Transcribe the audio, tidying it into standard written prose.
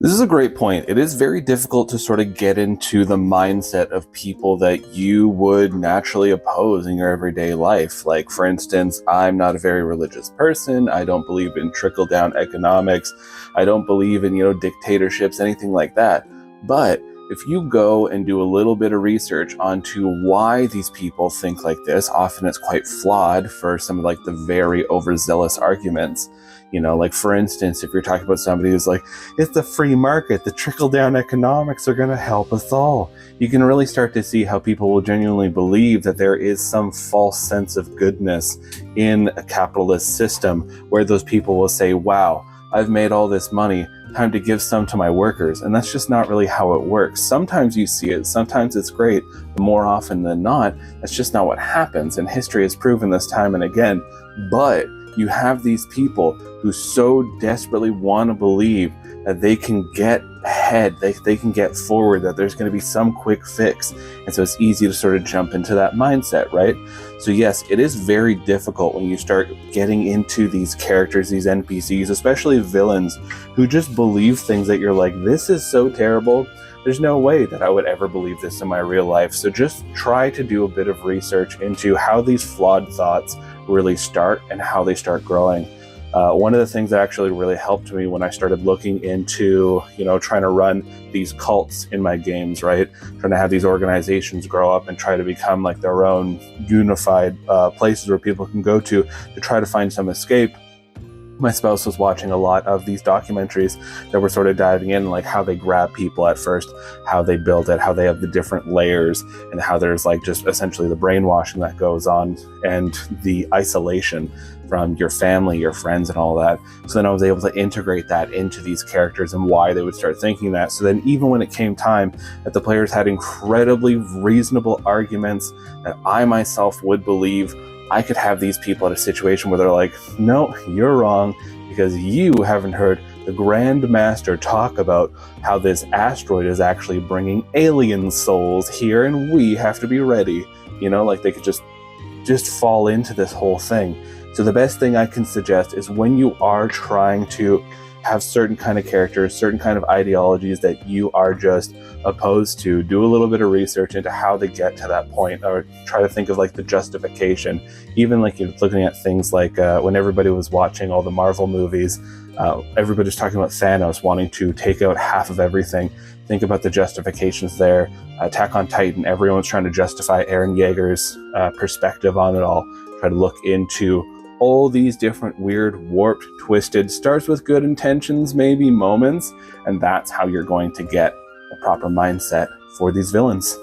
This is a great point. It is very difficult to sort of get into the mindset of people that you would naturally oppose in your everyday life. Like, for instance, I'm not a very religious person. I don't believe in trickle-down economics. I don't believe in, dictatorships, anything like that. But if you go and do a little bit of research onto why these people think like this, often it's quite flawed for some of like the very overzealous arguments. Like, for instance, if you're talking about somebody who's like, it's the free market, the trickle-down economics are going to help us all, you can really start to see how people will genuinely believe that there is some false sense of goodness in a capitalist system where those people will say, wow, I've made all this money, time to give some to my workers. And that's just not really how it works. Sometimes you see it, sometimes it's great, but more often than not, that's just not what happens. And history has proven this time and again. But you have these people who so desperately want to believe that they can get ahead, they can get forward, that there's going to be some quick fix. And so it's easy to sort of jump into that mindset, right? So yes, it is very difficult when you start getting into these characters, these NPCs, especially villains, who just believe things that you're like, this is so terrible. There's no way that I would ever believe this in my real life. So just try to do a bit of research into how these flawed thoughts really start and how they start growing. One of the things that actually really helped me when I started looking into, trying to run these cults in my games, right? Trying to have these organizations grow up and try to become like their own unified places where people can go to try to find some escape. My spouse was watching a lot of these documentaries that were sort of diving in, like how they grab people at first, how they build it, how they have the different layers, and how there's like just essentially the brainwashing that goes on and the isolation from your family, your friends, and all that. So then I was able to integrate that into these characters and why they would start thinking that. So then even when it came time that the players had incredibly reasonable arguments that I myself would believe, I could have these people in a situation where they're like, no, you're wrong, because you haven't heard the Grand Master talk about how this asteroid is actually bringing alien souls here and we have to be ready. Like they could just fall into this whole thing. So the best thing I can suggest is when you are trying to have certain kind of characters, certain kind of ideologies that you are just opposed to, do a little bit of research into how they get to that point, or try to think of like the justification. Even like you're looking at things like when everybody was watching all the Marvel movies, everybody's talking about Thanos wanting to take out half of everything. Think about the justifications there. Attack on Titan, everyone's trying to justify Eren Yeager's perspective on it all. Try to look into all these different weird, warped, twisted, starts with good intentions, maybe moments, and that's how you're going to get a proper mindset for these villains.